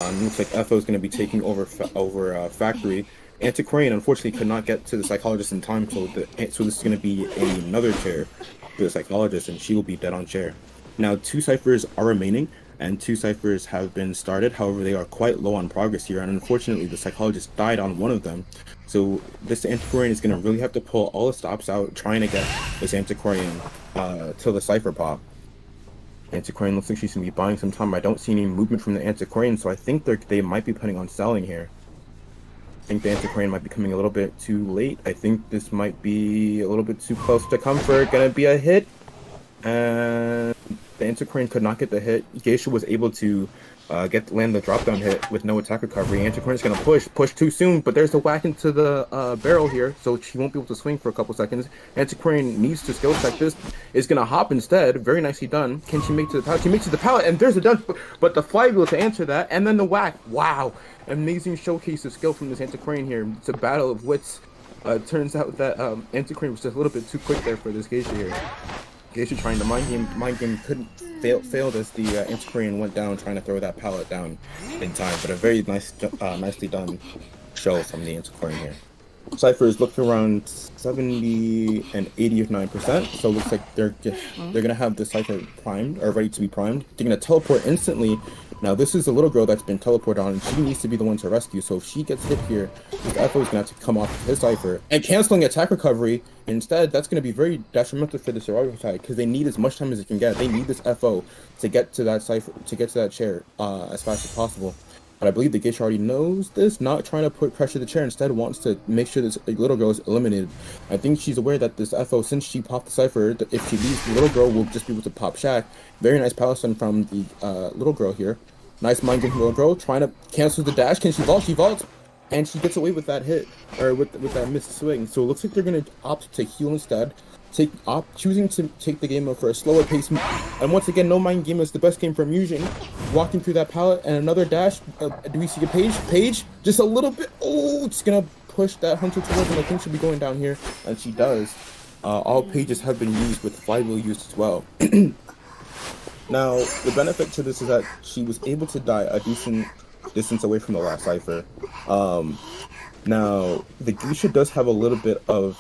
Looks like FO is going to be taking over Factory. Antiquarian unfortunately could not get to the psychologist in time, so this is going to be another chair for the psychologist, and she will be dead on chair. Now, two ciphers are remaining, and two ciphers have been started. However, they are quite low on progress here, and unfortunately, the psychologist died on one of them. So this Antiquarian is going to really have to pull all the stops out, trying to get this Antiquarian till the cipher pop. Antiquarian looks like she's gonna be buying some time. I don't see any movement from the Antiquarian, so I think they might be planning on selling here. I think the Antiquarian might be coming a little bit too late. I think this might be a little bit too close to comfort. Gonna be a hit. And the Antiquarian could not get the hit. Geisha was able to land the drop down hit with no attack recovery. Antiquarian's gonna push too soon, but there's a whack into the barrel here, so she won't be able to swing for a couple seconds. Antiquarian needs to skill check this. Is gonna hop instead. Very nicely done. Can she make to the pallet? She makes to the pallet, and there's a dodge, but the flywheel to answer that, and then the whack. Wow, amazing showcase of skill from this Antiquarian here. It's a battle of wits. Turns out that Antiquarian was just a little bit too quick there for this Geisha here. Geisha trying to mind game couldn't failed as the Antiquarian went down trying to throw that pallet down in time, but a very nicely done show from the Antiquarian here. Cypher is looking around 70 and 89%, so it looks like they're gonna have the Cypher primed or ready to be primed. They're gonna teleport instantly. Now this is a little girl that's been teleported on, and she needs to be the one to rescue. So if she gets hit here, this FO is gonna have to come off his Cypher and canceling attack recovery. Instead, that's gonna be very detrimental for the survivor side because they need as much time as they can get. They need this FO to get to that Cypher, to get to that chair as fast as possible. But I believe the Geisha already knows this, not trying to put pressure to the chair, instead wants to make sure this little girl is eliminated. I think she's aware that this FO, since she popped the Cypher, if she leaves, the little girl will just be able to pop Shack. Very nice Palestine from the little girl here. Nice mind game from the little girl, trying to cancel the dash. Can she vault? She vaults, and she gets away with that hit, or with that missed swing. So it looks like they're going to opt to heal instead. Choosing to take the game for a slower pace, and once again, no mind game is the best game from Yujin. Walking through that pallet and another dash. Do we see a page? Page, just a little bit. Oh, it's gonna push that hunter towards, and I think she'll be going down here, and she does. All pages have been used with flywheel used as well. Now, the benefit to this is that she was able to die a decent distance away from the last cipher. Now, the Geisha does have a little bit of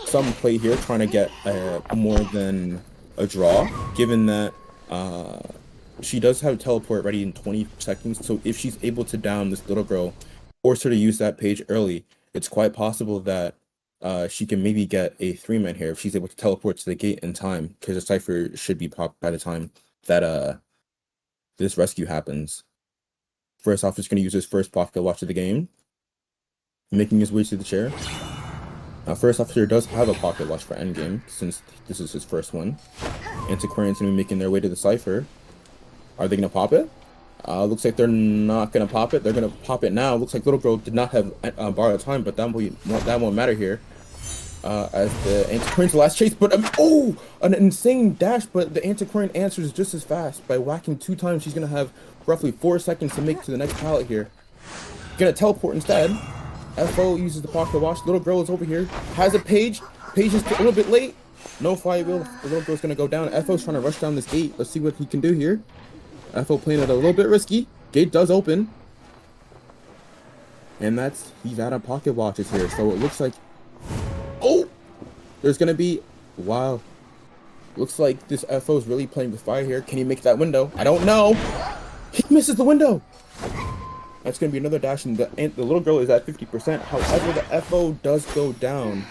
some play here, trying to get more than a draw, given that she does have teleport ready in 20 seconds. So if she's able to down this little girl, force her to use that page early, it's quite possible that she can maybe get a 3-man here if she's able to teleport to the gate in time, because the cipher should be popped by the time that this rescue happens. First off, just going to use his first pocket watch of the game, making his way to the chair. Now, first officer does have a pocket watch for endgame, since this is his first one. Antiquarian's gonna be making their way to the cipher. Are they gonna pop it? Looks like they're not gonna pop it. They're gonna pop it now. Looks like little girl did not have borrowed time, but that won't matter here. As the Antiquarian's the last chase, but an insane dash, but the Antiquarian answers just as fast. By whacking 2 times, she's gonna have roughly 4 seconds to make to the next pallet here. Gonna teleport instead. FO uses the pocket watch. Little girl is over here. Has a page. Page is a little bit late. No flywheel. The little girl's gonna go down. FO's trying to rush down this gate. Let's see what he can do here. FO playing it a little bit risky. Gate does open. And he's out of pocket watches here. So it looks like, there's gonna be, wow. Looks like this FO's really playing with fire here. Can he make that window? I don't know. He misses the window. That's going to be another dash, and the little girl is at 50%. However, the FO does go down.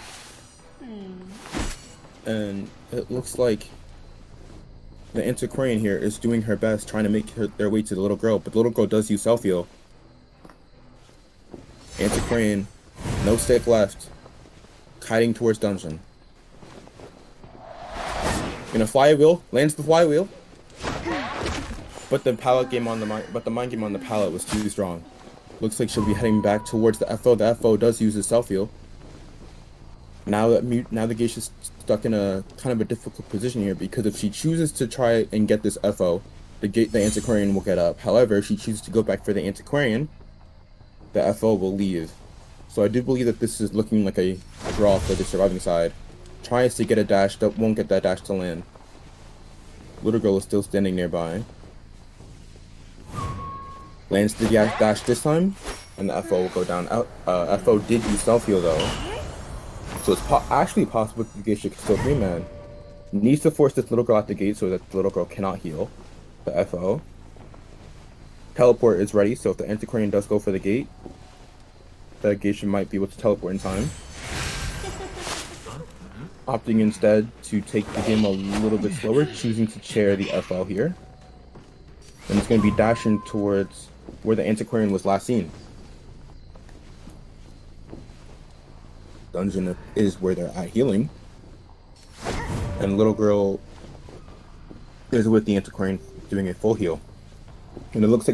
And it looks like the Antiquarian here is doing her best, trying to make their way to the little girl. But the little girl does use self-heal. Antiquarian, no stake left. Kiting towards dungeon. Gonna flywheel, lands the flywheel. But the mind game on the pallet was too strong. Looks like she'll be heading back towards the FO. The FO does use his self-heal. Now the Geisha's stuck in a kind of a difficult position here, because if she chooses to try and get this FO, the Antiquarian will get up. However, if she chooses to go back for the Antiquarian, the FO will leave. So I do believe that this is looking like a draw for the surviving side. Tries to get a dash, that won't get that dash to land. Little girl is still standing nearby. Lands the dash this time, and the FO will go down out. FO did use self heal though, so it's actually possible the Geisha can still 3-man. Needs to force this little girl out the gate so that the little girl cannot heal. The FO. Teleport is ready, so if the Antiquarian does go for the gate, the Geisha might be able to teleport in time. Opting instead to take the game a little bit slower, choosing to chair the FL here. And it's going to be dashing towards where the Antiquarian was last seen. Dungeon is where they're at healing. And little girl is with the Antiquarian doing a full heal. And it looks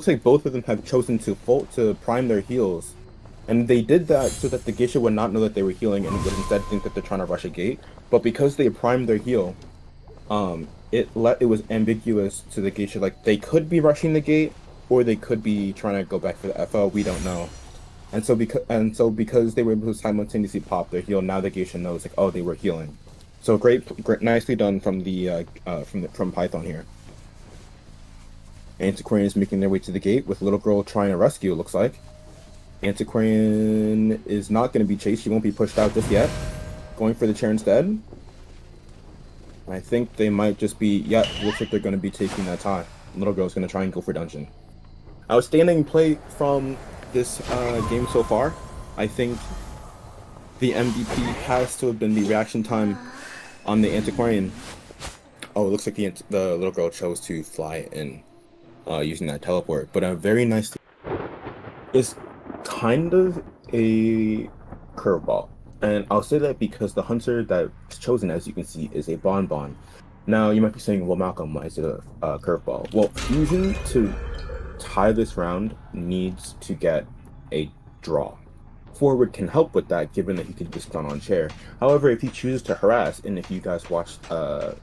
like both of them have chosen to prime their heals. And they did that so that the Geisha would not know that they were healing and would instead think that they're trying to rush a gate. But because they primed their heal, it was ambiguous to the Geisha. Like, they could be rushing the gate, or they could be trying to go back for the FO. We don't know. And so because they were able to simultaneously pop their heal, now the Geisha knows, like, oh, they were healing. So great, nicely done from from Python here. Antiquarian is making their way to the gate with little girl trying to rescue. It looks like. Antiquarian is not going to be chased. She won't be pushed out just yet. Going for the chair instead. I think they might just be... Yeah, looks like they're going to be taking that tie. Little girl's going to try and go for dungeon. Outstanding play from this game so far. I think the MVP has to have been the reaction time on the Antiquarian. Oh, it looks like the little girl chose to fly in using that teleport. But a very nice... It's kind of a curveball, and I'll say that because the hunter that's chosen, as you can see, is a bonbon. Now you might be saying, well, Malcolm, why is it a curveball? Well, Fusion to tie this round needs to get a draw. Forward can help with that, given that he can just stun on chair. However, if he chooses to harass, and if you guys watched the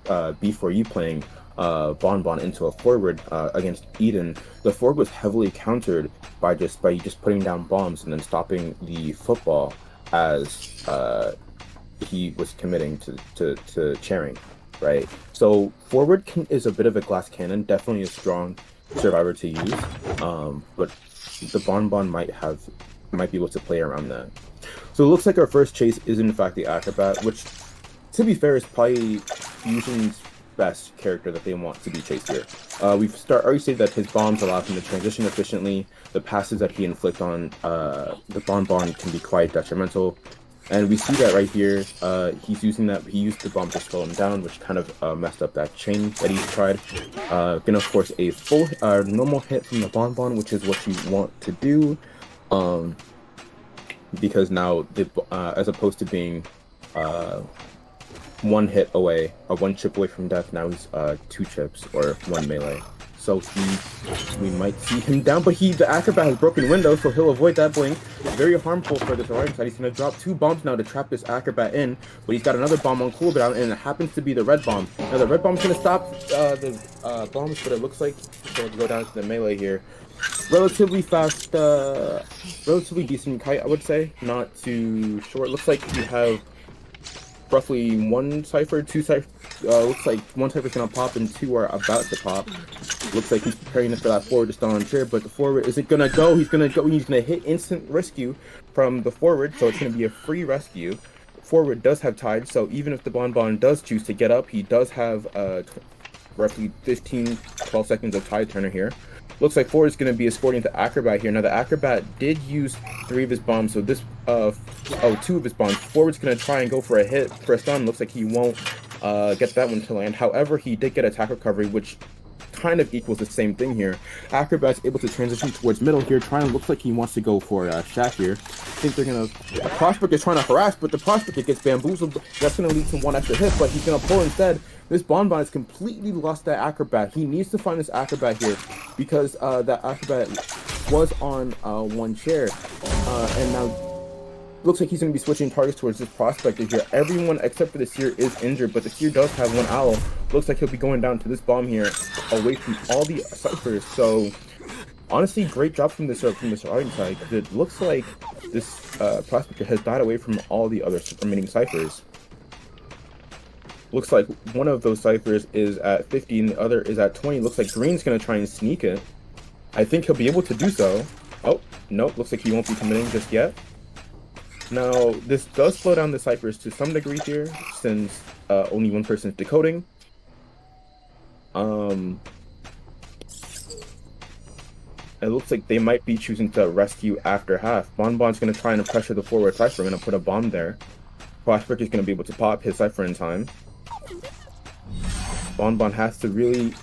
B4U playing Bonbon into a forward against Eden, the forward was heavily countered by just putting down bombs and then stopping the football as he was committing to chairing, right? So forward is a bit of a glass cannon, definitely a strong survivor to use, but the Bonbon might be able to play around that. So it looks like our first chase is in fact the Acrobat, which, to be fair, is probably Fusion's best character that they want to be chased here. We've already said that his bombs allow him to transition efficiently. The passes that he inflicts on the Bonbon can be quite detrimental. And we see that right here. He used the bomb to slow him down, which kind of messed up that chain that he tried. Gonna force a full normal hit from the Bonbon, which is what you want to do. Because now, as opposed to being one hit away, or one chip away from death, now he's 2 chips or 1 melee. So we might see him down, but the Acrobat has broken window, so he'll avoid that blink. Very harmful for this Ryder side. He's going to drop 2 bombs now to trap this Acrobat in, but he's got another bomb on cooldown, and it happens to be the red bomb. Now the red bomb's going to stop the bombs, but it looks like he'll go down to the melee here. Relatively fast, relatively decent kite, I would say. Not too short. Looks like you have roughly 1 Cypher, 2 Cypher. Looks like 1 Cypher's gonna pop and 2 are about to pop. Looks like he's preparing for that forward to stun on chair, but the forward isn't gonna go. He's gonna go. He's gonna hit instant rescue from the forward, so it's gonna be a free rescue. Forward does have tide, so even if the Bonbon does choose to get up, he does have roughly 15-12 seconds of tide turner here. Looks like forward is going to be escorting the Acrobat here. Now the Acrobat did use 3 of his bombs, so this 2 of his bombs. Forward's going to try and go for a hit for a stun. Looks like he won't get that one to land. However, he did get attack recovery, which kind of equals the same thing here. Acrobat's able to transition towards middle here. Looks like he wants to go for Shaq here. I think they're gonna. The Prospect is trying to harass, but the Prospect gets bamboozled. That's gonna lead to 1 extra hit, but he's gonna pull instead. This Bonbon has completely lost that Acrobat. He needs to find this Acrobat here because that Acrobat was on 1 chair, and now looks like he's going to be switching targets towards this Prospector here. Everyone except for the Seer is injured, but the Seer does have 1 owl. Looks like he'll be going down to this bomb here, away from all the Cyphers. So honestly, great job from this Ryder side, because it looks like this Prospector has died away from all the other remaining Cyphers. Looks like one of those ciphers is at 50 and the other is at 20. Looks like Green's gonna try and sneak it. I think he'll be able to do so. Oh, nope, looks like he won't be committing just yet. Now, this does slow down the ciphers to some degree here, since only one person is decoding. Um, it looks like they might be choosing to rescue after half. Bonbon's going to try and pressure the forward cipher. I'm going to put a bomb there. Prospect is going to be able to pop his cipher in time. Bonbon has to really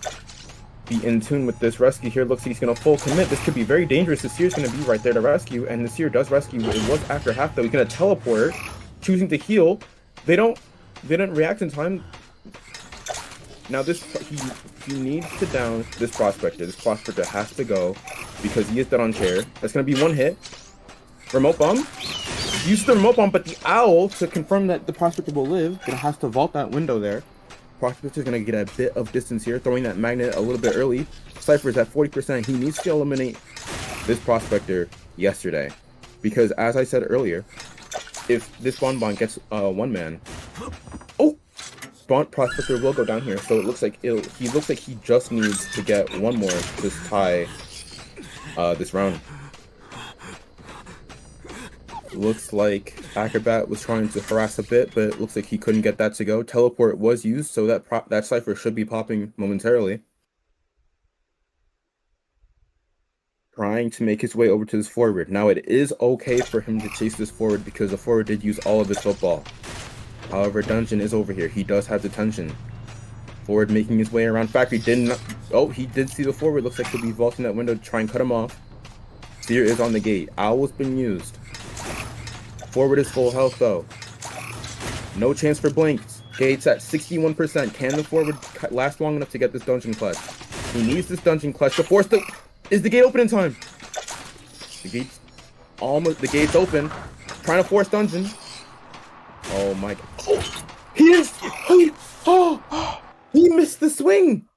be in tune with this rescue here. Looks like he's going to full commit. This could be very dangerous. The Seer's going to be right there to rescue, and the Seer does rescue. It was after half, though. He's going to teleport, choosing to heal. They didn't react in time. Now he needs to down this prospector. This prospector has to go because he is dead on chair. That's going to be one hit. Remote bomb. Use the remote bomb, but the owl, to confirm that the prospector will live, gonna have to vault that window there. Prospector's gonna get a bit of distance here, throwing that magnet a little bit early. Cypher's at 40%. He needs to eliminate this prospector yesterday. Because as I said earlier, if this Bonbon gets one man, prospector will go down here. So it looks like he just needs to get one more to just tie this round. Looks like Acrobat was trying to harass a bit, but it looks like he couldn't get that to go. Teleport was used, so that cipher should be popping momentarily. Trying to make his way over to this forward. Now it is okay for him to chase this forward because the forward did use all of his football. However, Dungeon is over here. He does have detention. Forward making his way around factory. He did see the forward. Looks like he'll be vaulting that window to try and cut him off. Seer is on the gate. Owl's been used. Forward is full health though. No chance for blinks. Gates at 61%. Can the forward last long enough to get this dungeon clutch? He needs this dungeon clutch to force the... Is the gate open in time? The gate's open. Trying to force dungeon. Oh my god. He missed the swing.